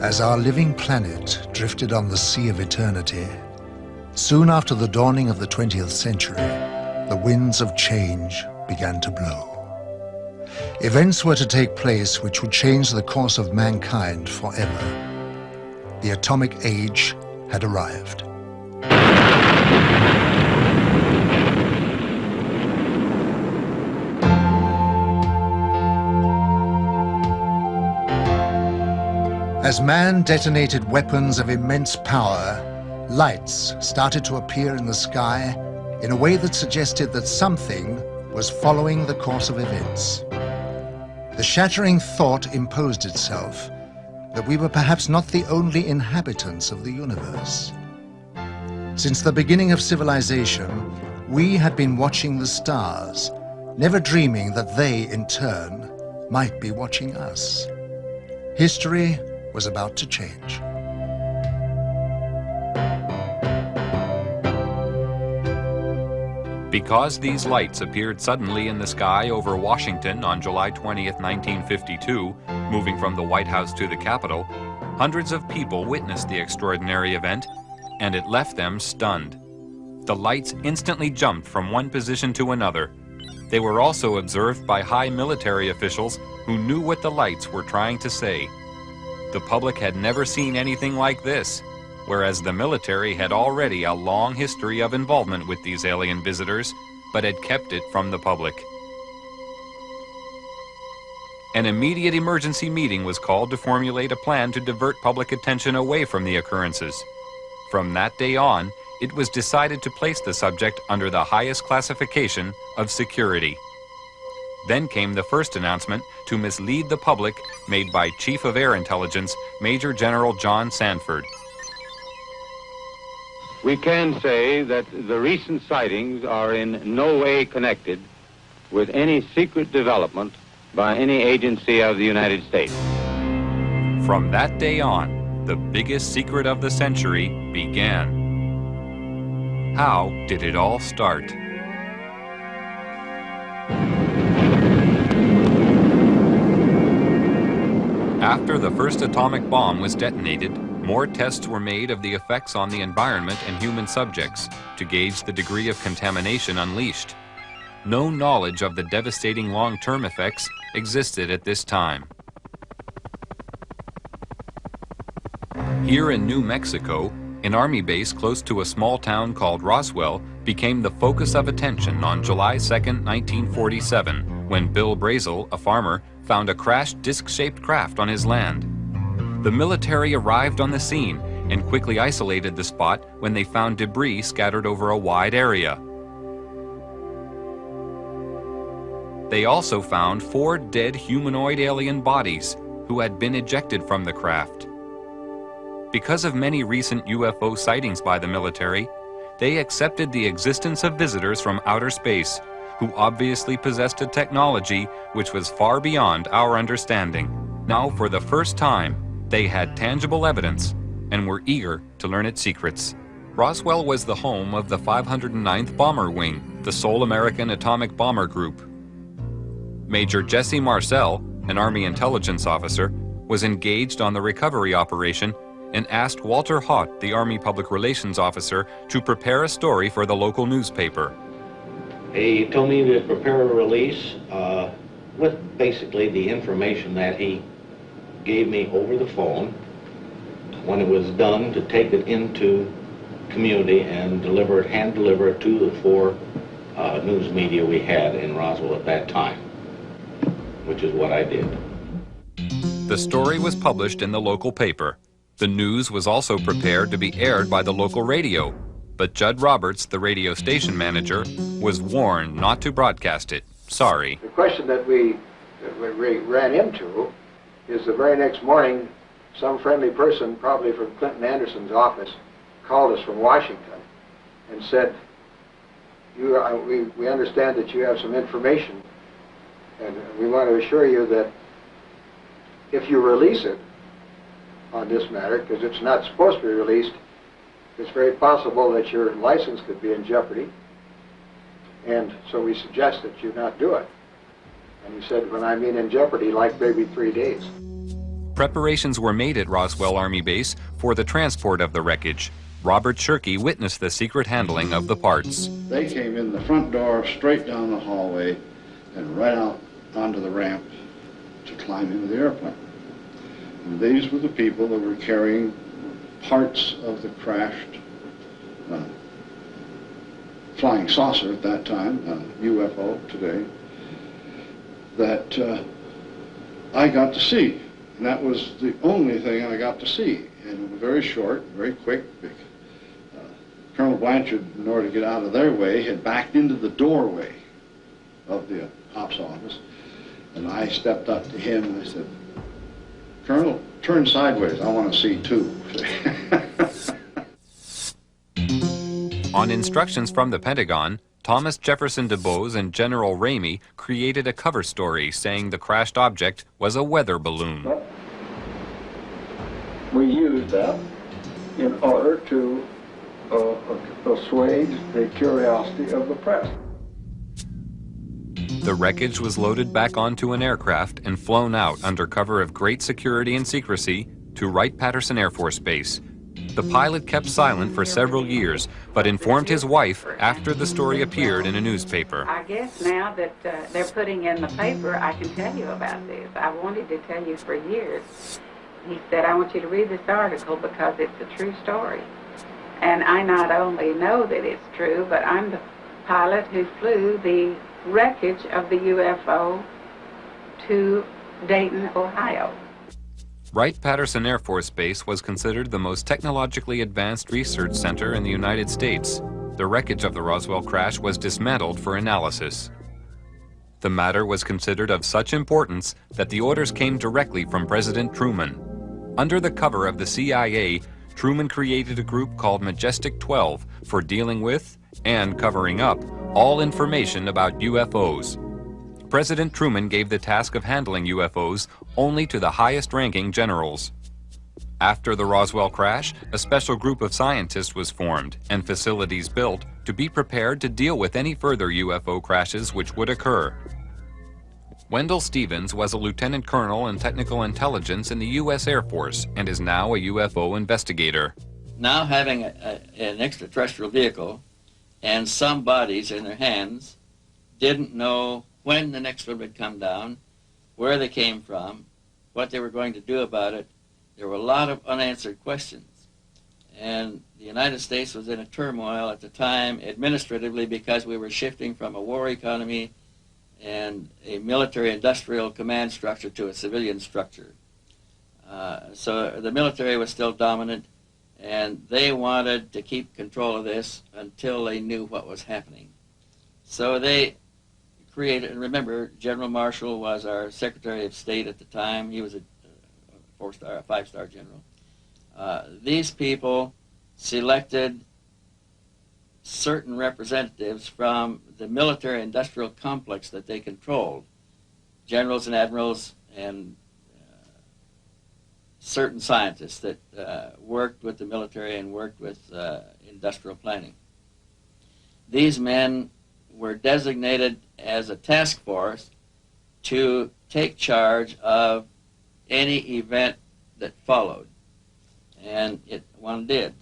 As our living planet drifted on the sea of eternity, soon after the dawning of the 20th century, the winds of change began to blow. Events were to take place which would change the course of mankind forever. The atomic age had arrived. As man detonated weapons of immense power, lights started to appear in the sky in a way that suggested that something was following the course of events. The shattering thought imposed itself that we were perhaps not the only inhabitants of the universe. Since the beginning of civilization, we had been watching the stars, never dreaming that they, in turn, might be watching us. History was about to change. Because these lights appeared suddenly in the sky over Washington on July 20th, 1952, moving from the White House to the Capitol, hundreds of people witnessed the extraordinary event, and it left them stunned. The lights instantly jumped from one position to another. They were also observed by high military officials who knew what the lights were trying to say. The public had never seen anything like this, whereas the military had already a long history of involvement with these alien visitors, but had kept it from the public. An immediate emergency meeting was called to formulate a plan to divert public attention away from the occurrences. From that day on, it was decided to place the subject under the highest classification of security. Then came the first announcement to mislead the public made by Chief of Air Intelligence, Major General John Sanford. We can say that the recent sightings are in no way connected with any secret development by any agency of the United States. From that day on, the biggest secret of the century began. How did it all start? After the first atomic bomb was detonated, more tests were made of the effects on the environment and human subjects to gauge the degree of contamination unleashed. No knowledge of the devastating long-term effects existed at this time. Here in New Mexico, an army base close to a small town called Roswell became the focus of attention on July 2, 1947, when Bill Brazel, a farmer, found a crashed disc-shaped craft on his land. The military arrived on the scene and quickly isolated the spot when they found debris scattered over a wide area. They also found 4 dead humanoid alien bodies who had been ejected from the craft. Because of many recent UFO sightings by the military, they accepted the existence of visitors from outer space who obviously possessed a technology which was far beyond our understanding. Now, for the first time, they had tangible evidence and were eager to learn its secrets. Roswell was the home of the 509th Bomber Wing, the sole American atomic bomber group. Major Jesse Marcel, an Army intelligence officer, was engaged on the recovery operation and asked Walter Haut, the Army Public Relations Officer, to prepare a story for the local newspaper. He told me to prepare a release with basically the information that he gave me over the phone. When it was done, to take it into community and hand deliver it to the 4 news media we had in Roswell at that time, which is what I did. The story was published in the local paper. The news was also prepared to be aired by the local radio, but Judd Roberts, the radio station manager, was warned not to broadcast it. Sorry. The question that we ran into is the very next morning, some friendly person, probably from Clinton Anderson's office, called us from Washington and said, we understand that you have some information, and we want to assure you that if you release it on this matter, because it's not supposed to be released, it's very possible that your license could be in jeopardy, and so we suggest that you not do it. And he said, when I mean in jeopardy, like maybe 3 days. Preparations were made at Roswell Army Base for the transport of the wreckage. Robert Shirkey witnessed the secret handling of the parts. They came in the front door, straight down the hallway, and right out onto the ramp to climb into the airplane. And these were the people that were carrying parts of the crashed flying saucer at that time, UFO today, that I got to see. And that was the only thing I got to see. And it was very short, very quick. Colonel Blanchard, in order to get out of their way, had backed into the doorway of the ops office. And I stepped up to him and I said, "Colonel, turn sideways, I want to see too." On instructions from the Pentagon, Thomas Jefferson DuBose and General Ramey created a cover story saying the crashed object was a weather balloon. We used that in order to assuage the curiosity of the press. The wreckage was loaded back onto an aircraft and flown out under cover of great security and secrecy to Wright-Patterson Air Force Base. The pilot kept silent for several years, but informed his wife after the story appeared in a newspaper. I guess now that they're putting in the paper, I can tell you about this. I wanted to tell you for years. He said, "I want you to read this article because it's a true story." And I not only know that it's true, but I'm the pilot who flew the wreckage of the UFO to Dayton, Ohio. Wright-Patterson Air Force Base was considered the most technologically advanced research center in the United States. The wreckage of the Roswell crash was dismantled for analysis. The matter was considered of such importance that the orders came directly from President Truman. Under the cover of the CIA, Truman created a group called Majestic 12 for dealing with and covering up all information about UFOs. President Truman gave the task of handling UFOs only to the highest-ranking generals. After the Roswell crash, a special group of scientists was formed and facilities built to be prepared to deal with any further UFO crashes which would occur. Wendell Stevens was a lieutenant colonel in technical intelligence in the U.S. Air Force and is now a UFO investigator. Now having an extraterrestrial vehicle and some bodies in their hands, didn't know when the next one would come down, where they came from, what they were going to do about it. There were a lot of unanswered questions. And the United States was in a turmoil at the time administratively because we were shifting from a war economy and a military-industrial command structure to a civilian structure. So the military was still dominant, and they wanted to keep control of this until they knew what was happening. So they created, and remember, General Marshall was our Secretary of State at the time. He was a five-star general. These people selected certain representatives from the military-industrial complex that they controlled, generals and admirals and certain scientists that worked with the military and worked with industrial planning. These men were designated as a task force to take charge of any event that followed. And one did.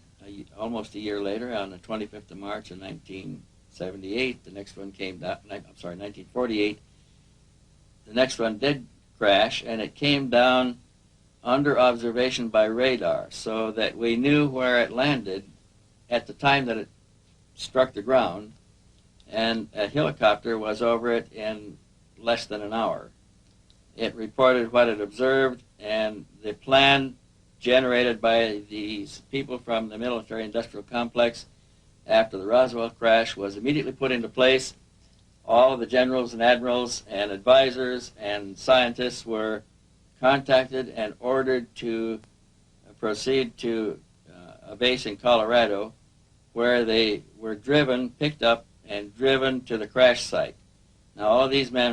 Almost a year later, on the 25th of March of 1978, the next one came down, 1948, the next one did crash, and it came down under observation by radar, so that we knew where it landed at the time that it struck the ground, and a helicopter was over it in less than an hour. It reported what it observed, and the plan generated by these people from the military-industrial complex after the Roswell crash was immediately put into place. All of the generals and admirals and advisors and scientists were contacted and ordered to proceed to a base in Colorado, where they were picked up and driven to the crash site. Now all of these men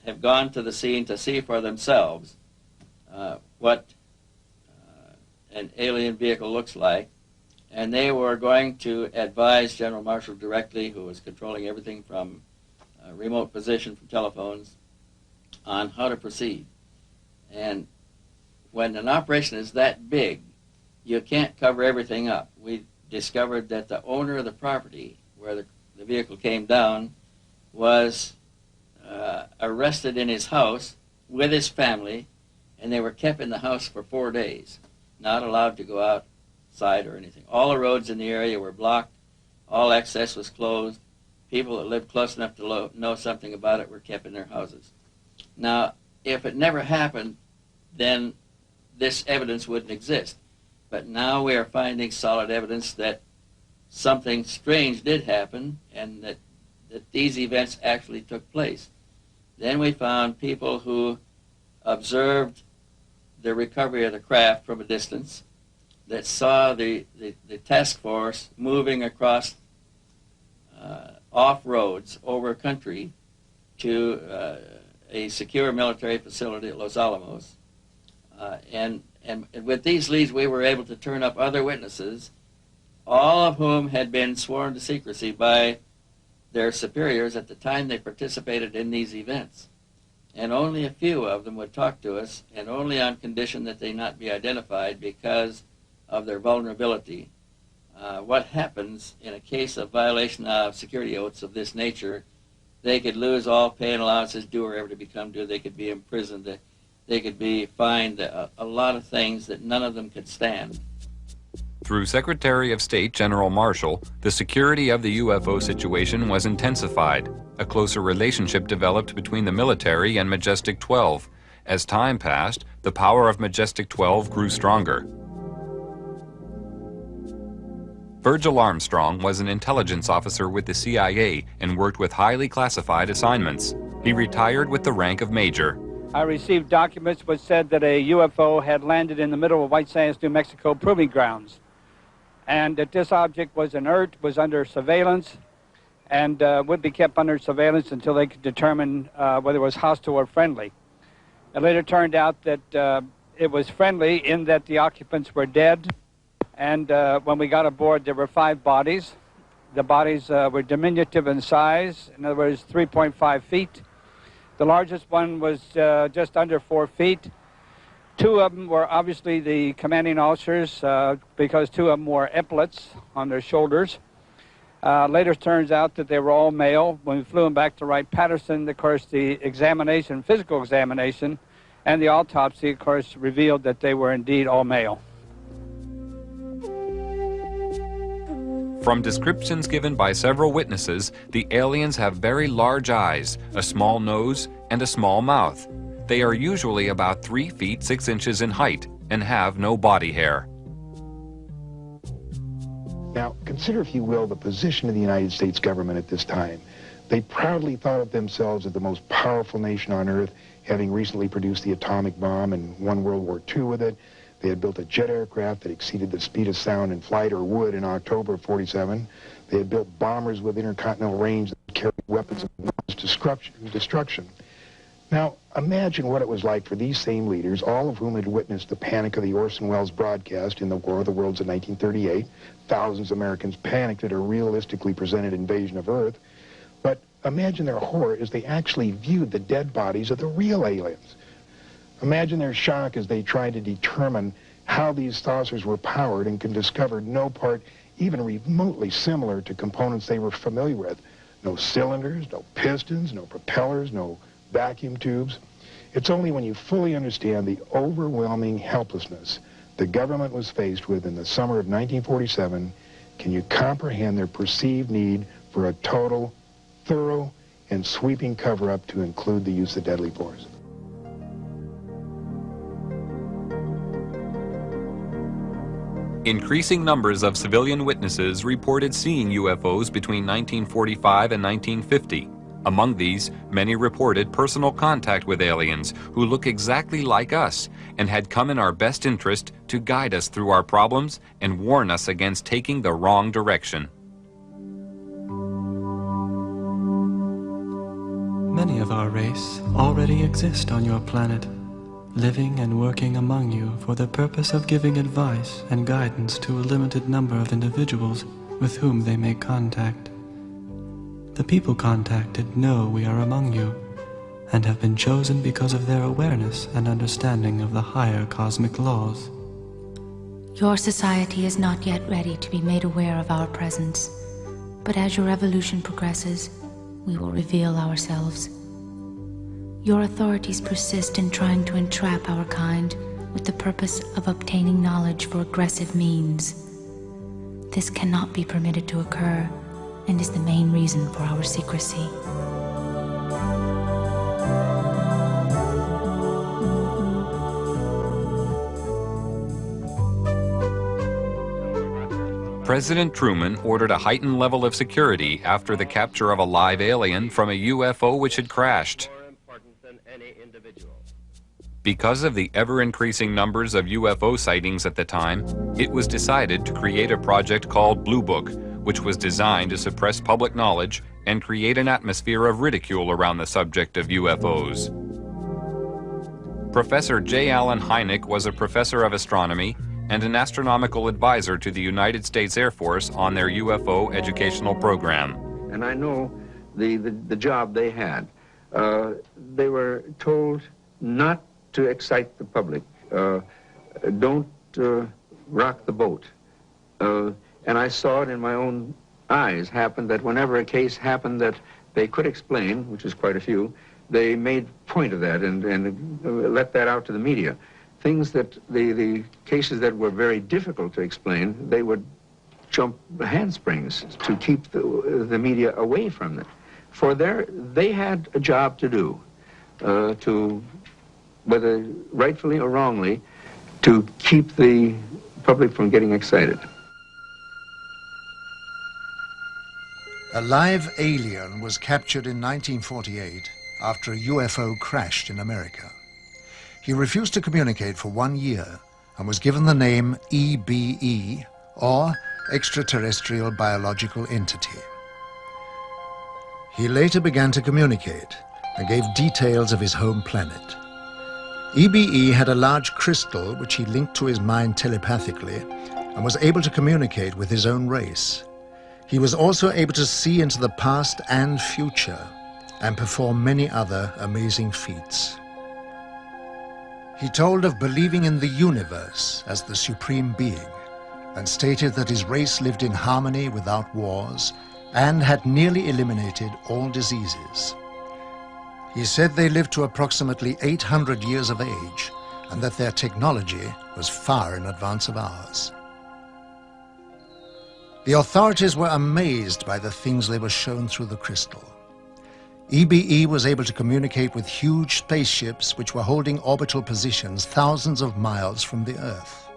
have gone to the scene to see for themselves what an alien vehicle looks like, and they were going to advise General Marshall directly, who was controlling everything from remote position from telephones, on how to proceed. And when an operation is that big, you can't cover everything up. We discovered that the owner of the property where the vehicle came down was arrested in his house with his family, and they were kept in the house for 4 days, not allowed to go outside or anything. All the roads in the area were blocked. All access was closed. People that lived close enough to know something about it were kept in their houses. Now, if it never happened, then this evidence wouldn't exist. But now we are finding solid evidence that something strange did happen and that these events actually took place. Then we found people who observed the recovery of the craft from a distance, that saw the task force moving across off roads over country to a secure military facility at Los Alamos. And with these leads, we were able to turn up other witnesses, all of whom had been sworn to secrecy by their superiors at the time they participated in these events. And only a few of them would talk to us, and only on condition that they not be identified because of their vulnerability. What happens in a case of violation of security oaths of this nature, they could lose all pay and allowances due or ever to become due. They could be imprisoned. They could be fined a lot of things that none of them could stand. Through Secretary of State General Marshall, the security of the UFO situation was intensified. A closer relationship developed between the military and Majestic 12. As time passed, the power of Majestic 12 grew stronger. Virgil Armstrong was an intelligence officer with the CIA and worked with highly classified assignments. He retired with the rank of major. I received documents which said that a UFO had landed in the middle of White Sands, New Mexico proving grounds, and that this object was inert, was under surveillance, and would be kept under surveillance until they could determine whether it was hostile or friendly. It later turned out that it was friendly in that the occupants were dead, and when we got aboard there were 5 bodies. The bodies were diminutive in size, in other words 3.5 feet. The largest one was just under 4 feet. 2 of them were obviously the commanding officers because 2 of them wore epaulets on their shoulders. Later turns out that they were all male. When we flew them back to Wright-Patterson, of course, the examination, physical examination, and the autopsy, of course, revealed that they were indeed all male. From descriptions given by several witnesses, the aliens have very large eyes, a small nose, and a small mouth. They are usually about 3 feet 6 inches in height and have no body hair. Now, consider, if you will, the position of the United States government at this time. They proudly thought of themselves as the most powerful nation on earth, having recently produced the atomic bomb and won World War II with it. They had built a jet aircraft that exceeded the speed of sound in flight, or would, in October of '47. They had built bombers with intercontinental range that carried weapons of mass destruction. Now, imagine what it was like for these same leaders, all of whom had witnessed the panic of the Orson Welles broadcast in the War of the Worlds in 1938. Thousands of Americans panicked at a realistically presented invasion of Earth. But imagine their horror as they actually viewed the dead bodies of the real aliens. Imagine their shock as they tried to determine how these saucers were powered and could discover no part even remotely similar to components they were familiar with. No cylinders, no pistons, no propellers, no vacuum tubes. It's only when you fully understand the overwhelming helplessness the government was faced with in the summer of 1947 can you comprehend their perceived need for a total, thorough, and sweeping cover-up to include the use of deadly force. Increasing numbers of civilian witnesses reported seeing UFOs between 1945 and 1950. Among these, many reported personal contact with aliens who look exactly like us and had come in our best interest to guide us through our problems and warn us against taking the wrong direction. Many of our race already exist on your planet, living and working among you for the purpose of giving advice and guidance to a limited number of individuals with whom they make contact. The people contacted know we are among you, and have been chosen because of their awareness and understanding of the higher cosmic laws. Your society is not yet ready to be made aware of our presence, but as your evolution progresses, we will reveal ourselves. Your authorities persist in trying to entrap our kind with the purpose of obtaining knowledge for aggressive means. This cannot be permitted to occur, and is the main reason for our secrecy. President Truman ordered a heightened level of security after the capture of a live alien from a UFO which had crashed. Because of the ever-increasing numbers of UFO sightings at the time, it was decided to create a project called Blue Book, which was designed to suppress public knowledge and create an atmosphere of ridicule around the subject of UFOs. Professor J. Allen Hynek was a professor of astronomy and an astronomical advisor to the United States Air Force on their UFO educational program. And I know the job they had. They were told not to excite the public. Don't rock the boat. And I saw it in my own eyes happen that whenever a case happened that they could explain, which is quite a few, they made point of that and let that out to the media. Things that the cases that were very difficult to explain, they would jump handsprings to keep the media away from it. For they had a job to do, to, whether rightfully or wrongly, to keep the public from getting excited. A live alien was captured in 1948 after a UFO crashed in America. He refused to communicate for 1 year and was given the name EBE, or Extraterrestrial Biological Entity. He later began to communicate and gave details of his home planet. EBE had a large crystal which he linked to his mind telepathically and was able to communicate with his own race. He was also able to see into the past and future and perform many other amazing feats. He told of believing in the universe as the supreme being and stated that his race lived in harmony without wars and had nearly eliminated all diseases. He said they lived to approximately 800 years of age and that their technology was far in advance of ours. The authorities were amazed by the things they were shown through the crystal. EBE was able to communicate with huge spaceships which were holding orbital positions thousands of miles from the Earth.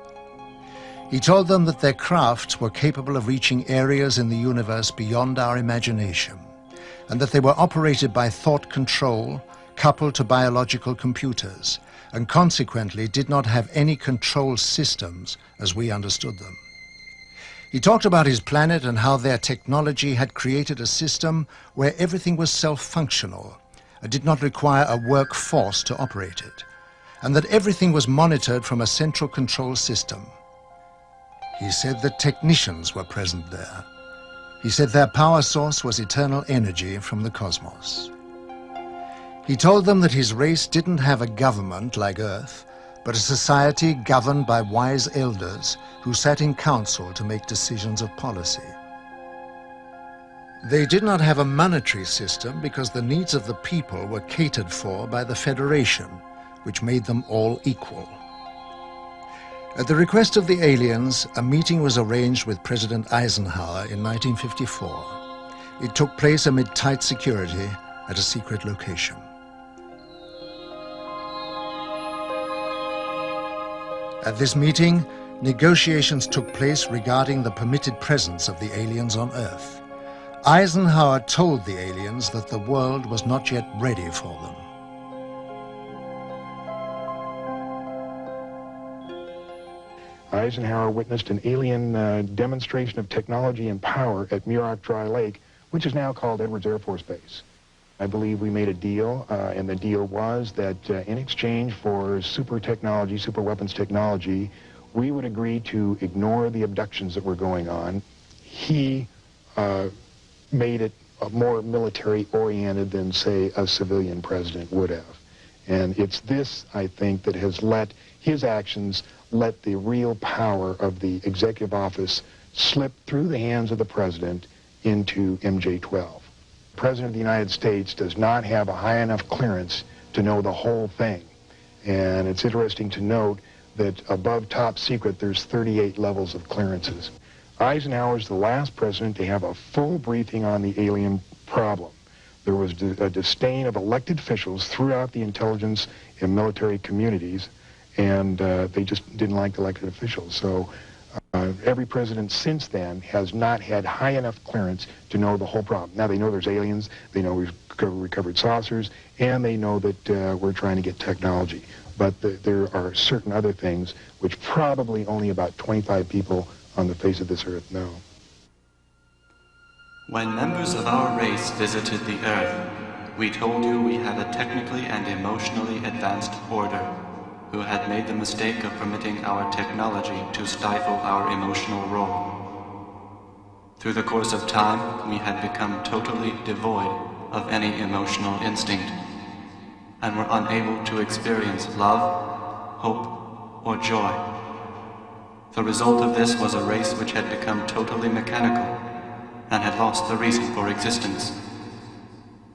He told them that their craft were capable of reaching areas in the universe beyond our imagination, and that they were operated by thought control coupled to biological computers, and consequently did not have any control systems as we understood them. He talked about his planet and how their technology had created a system where everything was self-functional and did not require a workforce to operate it, and that everything was monitored from a central control system. He said that technicians were present there. He said their power source was eternal energy from the cosmos. He told them that his race didn't have a government like Earth, but a society governed by wise elders who sat in council to make decisions of policy. They did not have a monetary system because the needs of the people were catered for by the Federation, which made them all equal. At the request of the aliens, a meeting was arranged with President Eisenhower in 1954. It took place amid tight security at a secret location. At this meeting, negotiations took place regarding the permitted presence of the aliens on Earth. Eisenhower told the aliens that the world was not yet ready for them. Eisenhower witnessed an alien demonstration of technology and power at Muroc Dry Lake, which is now called Edwards Air Force Base. I believe we made a deal, and the deal was that in exchange for super technology, super weapons technology, we would agree to ignore the abductions that were going on. He made it more military-oriented than, say, a civilian president would have. And it's this, I think, that has let his actions let the real power of the executive office slip through the hands of the president into MJ-12. The President of the United States does not have a high enough clearance to know the whole thing. And it's interesting to note that above top secret, there's 38 levels of clearances. Eisenhower's the last president to have a full briefing on the alien problem. There was a disdain of elected officials throughout the intelligence and military communities, and they just didn't like elected officials. So every president since then has not had high enough clearance to know the whole problem. Now they know there's aliens, they know we've recovered saucers, and they know that we're trying to get technology. But there are certain other things which probably only about 25 people on the face of this earth know. When members of our race visited the Earth, we told you we had a technically and emotionally advanced order who had made the mistake of permitting our technology to stifle our emotional role. Through the course of time, we had become totally devoid of any emotional instinct and were unable to experience love, hope, or joy. The result of this was a race which had become totally mechanical and had lost the reason for existence.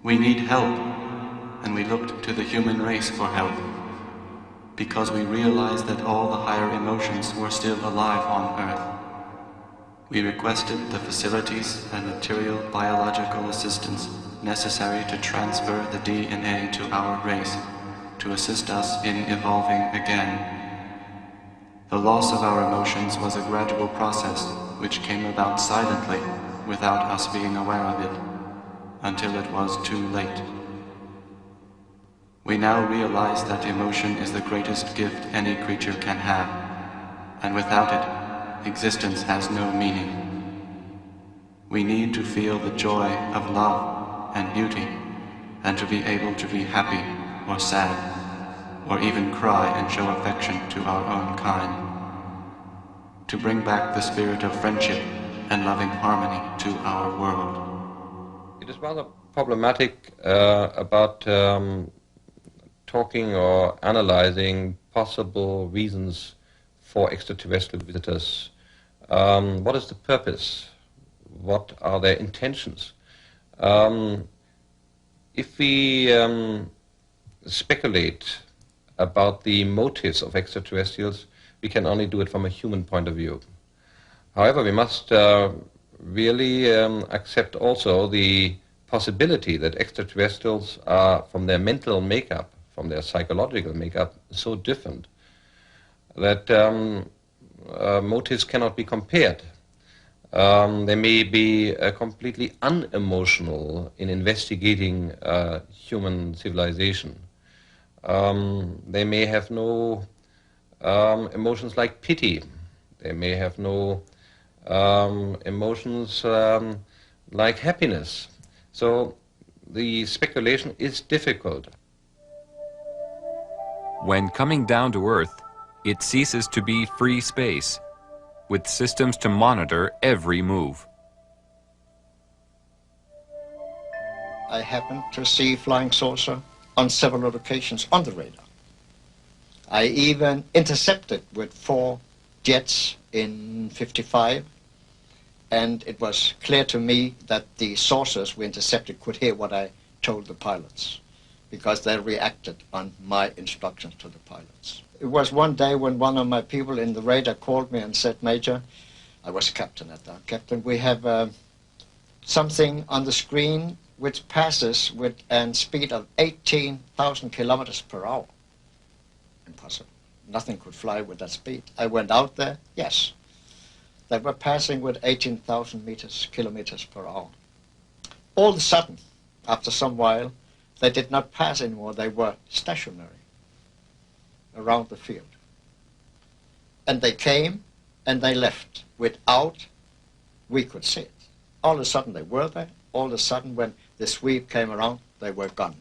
We need help, and we looked to the human race for help, because we realized that all the higher emotions were still alive on Earth. We requested the facilities and material biological assistance necessary to transfer the DNA to our race, to assist us in evolving again. The loss of our emotions was a gradual process which came about silently, without us being aware of it, until it was too late. We now realize that emotion is the greatest gift any creature can have, and without it, existence has no meaning. We need to feel the joy of love and beauty, and to be able to be happy or sad, or even cry and show affection to our own kind. To bring back the spirit of friendship and loving harmony to our world. It is rather problematic about talking or analyzing possible reasons for extraterrestrial visitors. What is the purpose? What are their intentions? If we speculate about the motives of extraterrestrials, we can only do it from a human point of view. However, we must really accept also the possibility that extraterrestrials are, from their mental makeup, from their psychological makeup, so different that motives cannot be compared. They may be completely unemotional in investigating human civilization. They may have no emotions like pity. They may have no emotions like happiness. So the speculation is difficult. When coming down to Earth, it ceases to be free space, with systems to monitor every move. I happened to see flying saucer on several occasions on the radar. I even intercepted with 4 jets in '55, and it was clear to me that the saucers we intercepted could hear what I told the pilots, because they reacted on my instructions to the pilots. It was one day when one of my people in the radar called me and said, "Major," I was a captain at that, "Captain, we have something on the screen which passes with a speed of 18,000 kilometers per hour. Impossible. Nothing could fly with that speed. I went out there, yes. They were passing with 18,000 kilometers per hour. All of a sudden, after some while, they did not pass anymore. They were stationary around the field. And they came and they left without we could see it. All of a sudden they were there. All of a sudden when the sweep came around, they were gone.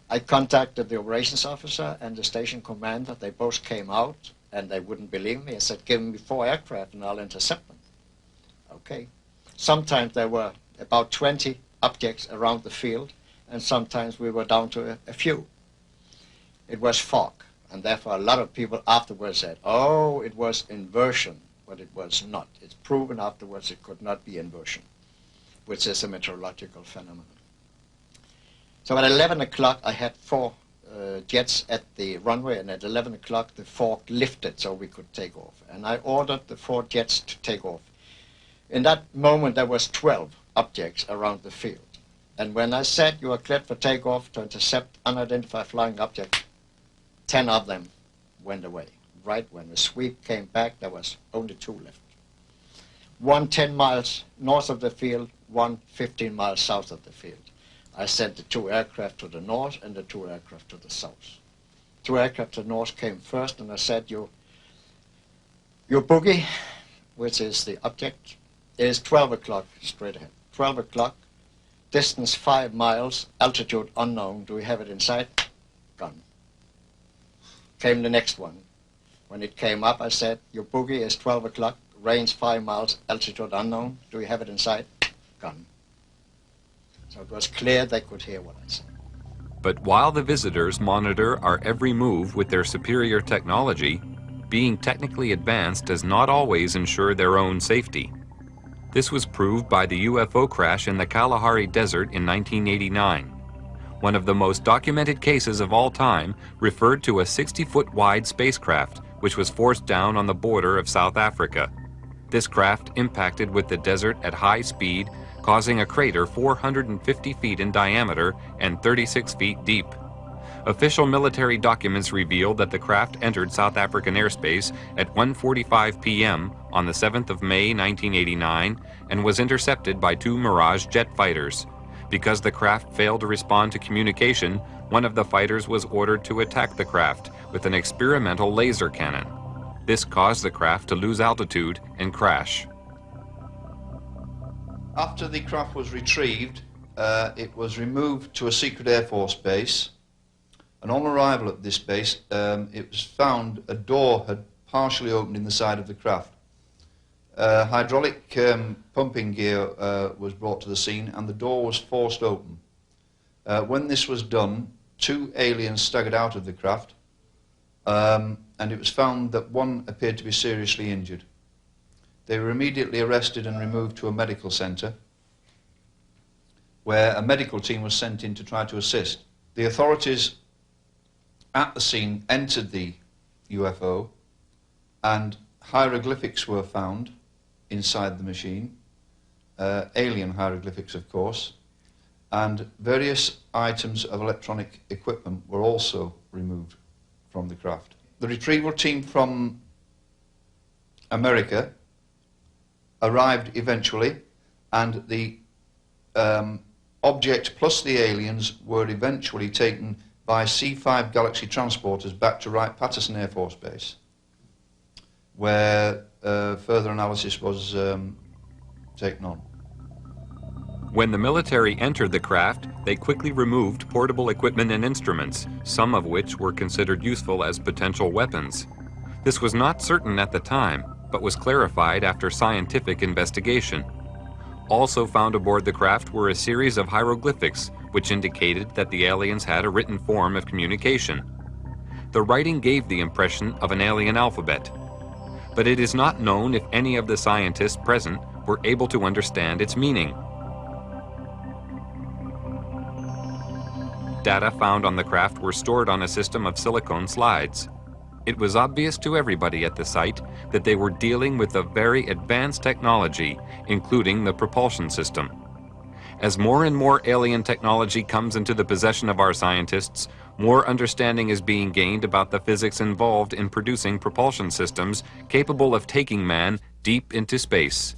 I contacted the operations officer and the station commander. They both came out and they wouldn't believe me. I said, "Give me 4 aircraft and I'll intercept them." Okay. Sometimes there were about 20 objects around the field, and sometimes we were down to a few. It was fog, and therefore a lot of people afterwards said, oh, it was inversion, but it was not. It's proven afterwards it could not be inversion, which is a meteorological phenomenon. So at 11 o'clock I had 4 jets at the runway, and at 11 o'clock the fog lifted so we could take off. And I ordered the 4 jets to take off. In that moment there was 12 objects around the field. And when I said you are cleared for takeoff to intercept unidentified flying object, 10 of them went away. Right when the sweep came back, there was only 2 left. One 10 miles north of the field, one 15 miles south of the field. I sent the 2 aircraft to the north and the 2 aircraft to the south. 2 aircraft to the north came first, and I said, your boogie, which is the object, is 12 o'clock straight ahead. 12 o'clock, distance 5 miles, altitude unknown. Do we have it in sight? Gone. Came the next one. When it came up, I said, your boogie is 12 o'clock, range 5 miles, altitude unknown. Do we have it in sight? Gone. So it was clear they could hear what I said. But while the visitors monitor our every move with their superior technology, being technically advanced does not always ensure their own safety. This was proved by the UFO crash in the Kalahari Desert in 1989. One of the most documented cases of all time referred to a 60-foot wide spacecraft which was forced down on the border of South Africa. This craft impacted with the desert at high speed, causing a crater 450 feet in diameter and 36 feet deep. Official military documents reveal that the craft entered South African airspace at 1:45 p.m. on the 7th of May 1989 and was intercepted by 2 Mirage jet fighters. Because the craft failed to respond to communication, one of the fighters was ordered to attack the craft with an experimental laser cannon. This caused the craft to lose altitude and crash. After the craft was retrieved, it was removed to a secret Air Force base, and on arrival at this base, it was found a door had partially opened in the side of the craft. Hydraulic pumping gear was brought to the scene, and the door was forced open. When this was done, 2 aliens staggered out of the craft, and it was found that one appeared to be seriously injured. They were immediately arrested and removed to a medical centre, where a medical team was sent in to try to assist. The authorities at the scene entered the UFO, and hieroglyphics were found inside the machine, alien hieroglyphics of course, and various items of electronic equipment were also removed from the craft. The retrieval team from America arrived eventually, and the object plus the aliens were eventually taken by C-5 Galaxy transporters back to Wright-Patterson Air Force Base, where further analysis was taken on. When the military entered the craft, they quickly removed portable equipment and instruments, some of which were considered useful as potential weapons. This was not certain at the time, but was clarified after scientific investigation. Also found aboard the craft were a series of hieroglyphics, which indicated that the aliens had a written form of communication. The writing gave the impression of an alien alphabet, but it is not known if any of the scientists present were able to understand its meaning. Data found on the craft were stored on a system of silicone slides. It was obvious to everybody at the site that they were dealing with a very advanced technology, including the propulsion system. As more and more alien technology comes into the possession of our scientists, more understanding is being gained about the physics involved in producing propulsion systems capable of taking man deep into space.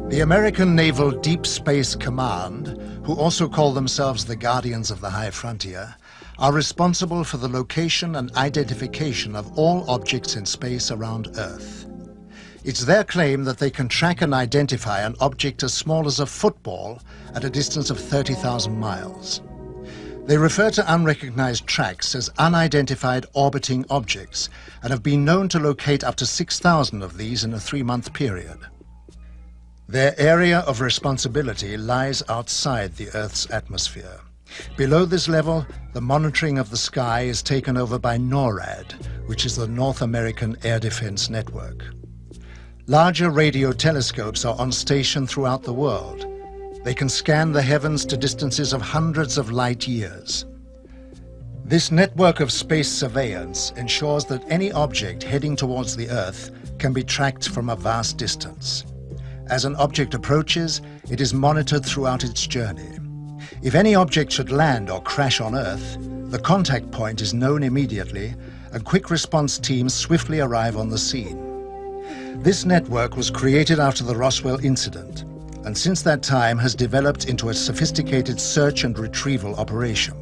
The American Naval Deep Space Command, who also call themselves the Guardians of the High Frontier, are responsible for the location and identification of all objects in space around Earth. It's their claim that they can track and identify an object as small as a football at a distance of 30,000 miles. They refer to unrecognized tracks as unidentified orbiting objects and have been known to locate up to 6,000 of these in a 3-month period. Their area of responsibility lies outside the Earth's atmosphere. Below this level, the monitoring of the sky is taken over by NORAD, which is the North American Air Defense Network. Larger radio telescopes are on station throughout the world. They can scan the heavens to distances of hundreds of light years. This network of space surveillance ensures that any object heading towards the Earth can be tracked from a vast distance. As an object approaches, it is monitored throughout its journey. If any object should land or crash on Earth, the contact point is known immediately, and quick response teams swiftly arrive on the scene. This network was created after the Roswell incident, and since that time has developed into a sophisticated search and retrieval operation.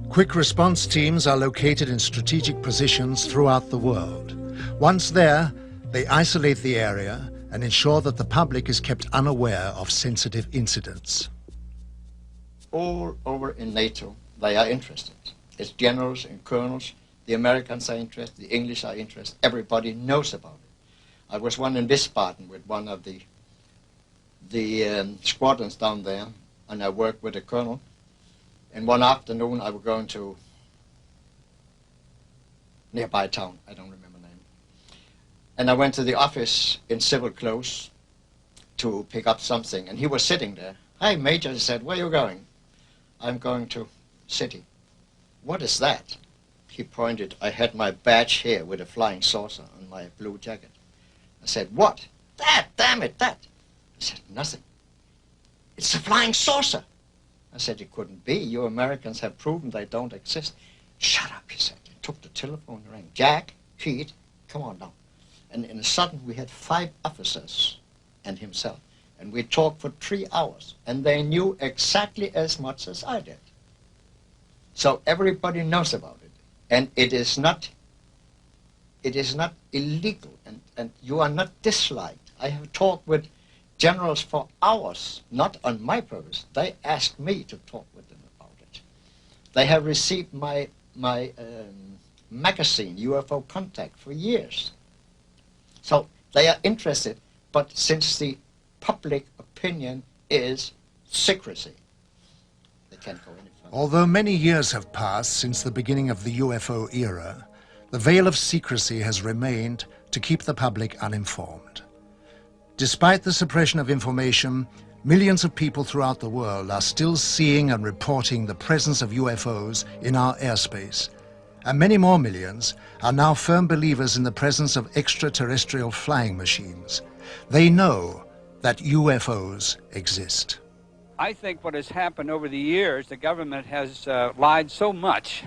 Quick response teams are located in strategic positions throughout the world. Once there, they isolate the area and ensure that the public is kept unaware of sensitive incidents. All over in NATO, they are interested. It's generals and colonels. The Americans are interested. The English are interested. Everybody knows about it. I was one in Wiesbaden with one of the squadrons down there, and I worked with a colonel. And one afternoon, I was going to nearby town. I don't remember the name. And I went to the office in civil clothes to pick up something, and he was sitting there. "Hi, Major," he said, "where are you going?" "I'm going to city." "What is that?" He pointed. I had my badge here with a flying saucer on my blue jacket. I said, "What?" "That, damn it, that." I said, "Nothing. It's a flying saucer." I said, "It couldn't be. You Americans have proven they don't exist." "Shut up," he said. He took the telephone and rang. "Jack, Pete, come on down." And in a sudden, we had 5 officers and himself. And we talked for 3 hours. And they knew exactly as much as I did. So everybody knows about it. And it is not illegal. And you are not disliked. I have talked with generals for hours, not on my purpose. They asked me to talk with them about it. They have received my magazine, UFO Contact, for years. So they are interested, but since the public opinion is secrecy, they can't go any further. Although many years have passed since the beginning of the UFO era, the veil of secrecy has remained to keep the public uninformed. Despite the suppression of information, millions of people throughout the world are still seeing and reporting the presence of UFOs in our airspace, and many more millions are now firm believers in the presence of extraterrestrial flying machines. They know that UFOs exist. I think what has happened over the years, the government has lied so much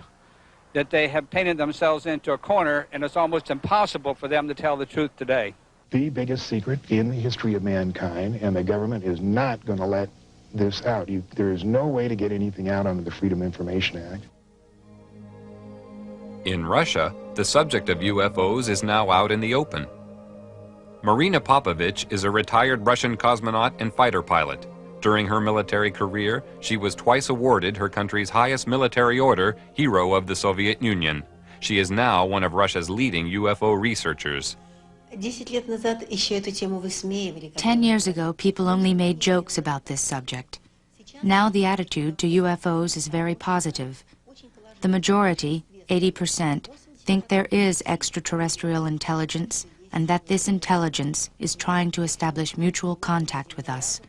that they have painted themselves into a corner, and it's almost impossible for them to tell the truth today. The biggest secret in the history of mankind, and the government is not going to let this out. There is no way to get anything out under the Freedom of Information Act. In Russia, the subject of UFOs is now out in the open. Marina Popovich is a retired Russian cosmonaut and fighter pilot. During her military career, she was twice awarded her country's highest military order, Hero of the Soviet Union. She is now one of Russia's leading UFO researchers. 10 years ago, people only made jokes about this subject. Now the attitude to UFOs is very positive. The majority, 80%, think there is extraterrestrial intelligence and that this intelligence is trying to establish mutual contact with us.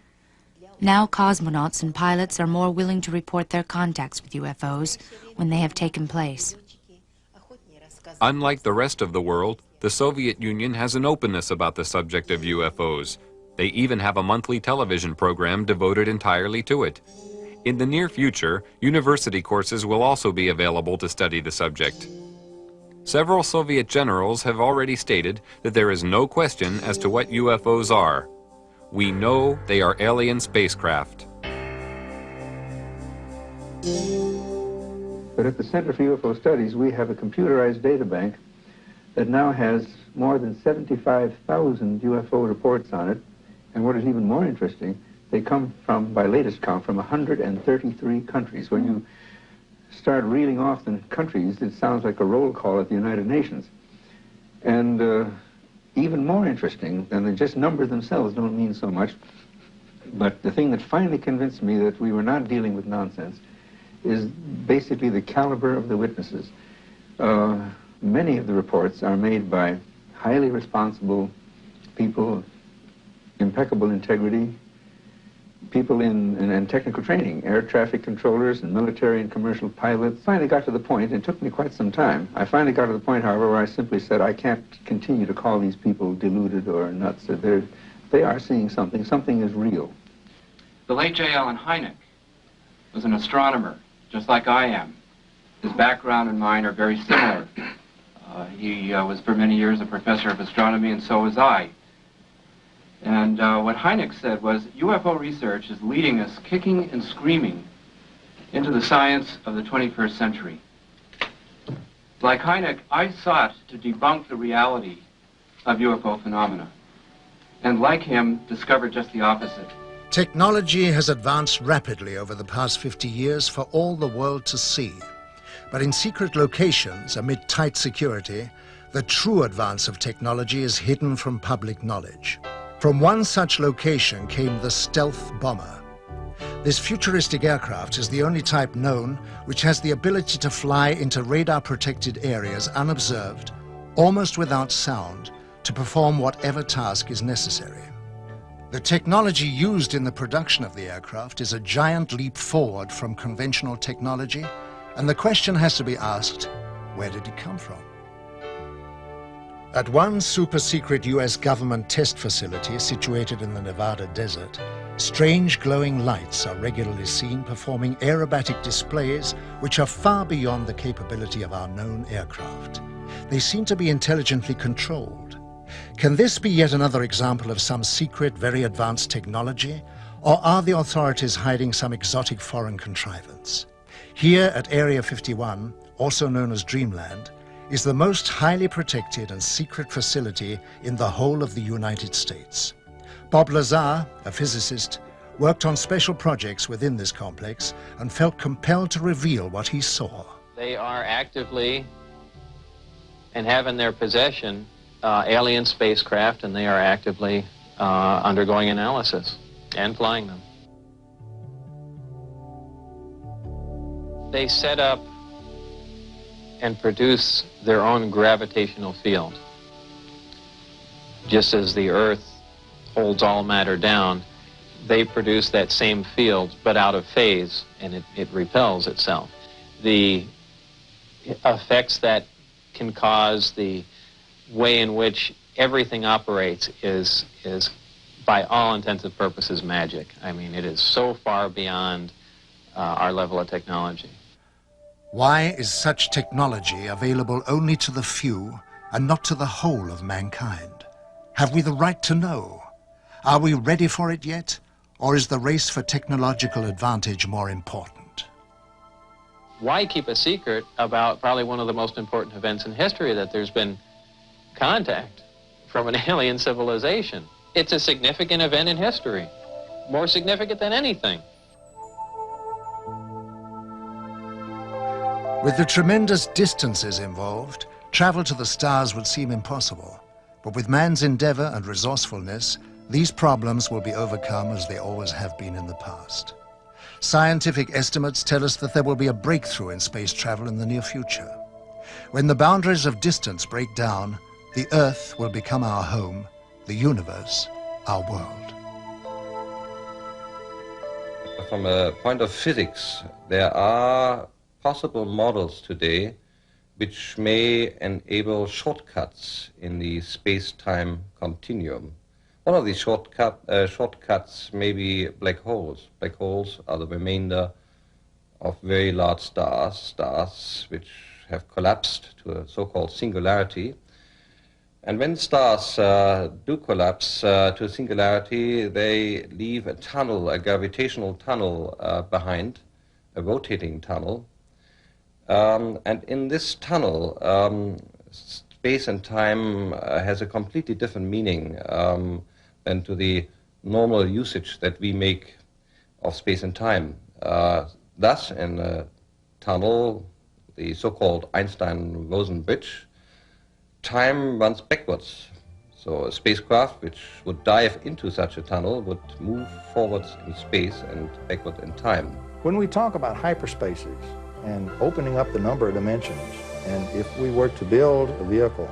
Now cosmonauts and pilots are more willing to report their contacts with UFOs when they have taken place. Unlike the rest of the world, the Soviet Union has an openness about the subject of UFOs. They even have a monthly television program devoted entirely to it. In the near future, university courses will also be available to study the subject. Several Soviet generals have already stated that there is no question as to what UFOs are. We know they are alien spacecraft. But at the Center for UFO Studies, we have a computerized data bank that now has more than 75,000 UFO reports on it. And what is even more interesting, they come from, by latest count, from 133 countries. When you start reeling off the countries, it sounds like a roll call at the United Nations. And even more interesting, and the just numbers themselves don't mean so much, but the thing that finally convinced me that we were not dealing with nonsense is basically the caliber of the witnesses. Many of the reports are made by highly responsible people, impeccable integrity, people in technical training, air traffic controllers and military and commercial pilots. Finally got to the point, and it took me quite some time. I finally got to the point, however, where I simply said, I can't continue to call these people deluded or nuts. They are seeing something. Something is real. The late J. Allen Hynek was an astronomer, just like I am. His background and mine are very similar. He was for many years a professor of astronomy, and so was I. And what Hynek said was, UFO research is leading us kicking and screaming into the science of the 21st century. Like Hynek, I sought to debunk the reality of UFO phenomena, and like him, discovered just the opposite. Technology has advanced rapidly over the past 50 years for all the world to see. But in secret locations, amid tight security, the true advance of technology is hidden from public knowledge. From one such location came the stealth bomber. This futuristic aircraft is the only type known which has the ability to fly into radar-protected areas unobserved, almost without sound, to perform whatever task is necessary. The technology used in the production of the aircraft is a giant leap forward from conventional technology, and the question has to be asked, where did it come from? At one super-secret US government test facility situated in the Nevada desert, strange glowing lights are regularly seen performing aerobatic displays which are far beyond the capability of our known aircraft. They seem to be intelligently controlled. Can this be yet another example of some secret, very advanced technology, or are the authorities hiding some exotic foreign contrivance? Here at Area 51, also known as Dreamland, is the most highly protected and secret facility in the whole of the United States. Bob Lazar, a physicist, worked on special projects within this complex and felt compelled to reveal what he saw. They are actively and have in their possession alien spacecraft, and they are actively undergoing analysis and flying them. They set up and produce their own gravitational field. Just as the Earth holds all matter down, they produce that same field, but out of phase, and it repels itself. The effects that can cause, the way in which everything operates is by all intents and purposes, magic. I mean, it is so far beyond our level of technology. Why is such technology available only to the few and not to the whole of mankind? Have we the right to know? Are we ready for it yet? Or is the race for technological advantage more important? Why keep a secret about probably one of the most important events in history, that there's been contact from an alien civilization? It's a significant event in history, more significant than anything. With the tremendous distances involved, travel to the stars would seem impossible. But with man's endeavor and resourcefulness, these problems will be overcome as they always have been in the past. Scientific estimates tell us that there will be a breakthrough in space travel in the near future. When the boundaries of distance break down, the Earth will become our home, the universe our world. From a point of physics, there are possible models today which may enable shortcuts in the space-time continuum. One of these shortcuts may be black holes. Black holes are the remainder of very large stars which have collapsed to a so-called singularity. And when stars do collapse to a singularity, they leave a tunnel, a gravitational tunnel behind, a rotating tunnel. And in this tunnel, space and time has a completely different meaning than to the normal usage that we make of space and time. Thus, in a tunnel, the so-called Einstein-Rosen bridge, time runs backwards. So a spacecraft which would dive into such a tunnel would move forwards in space and backward in time. When we talk about hyperspaces and opening up the number of dimensions, and if we were to build a vehicle,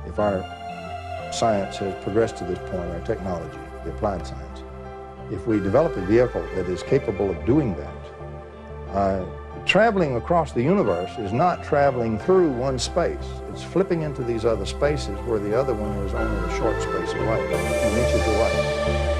if our science has progressed to this point, our technology, the applied science, if we develop a vehicle that is capable of doing that, traveling across the universe is not traveling through one space. It's flipping into these other spaces where the other one is only a short space away, a few inches away.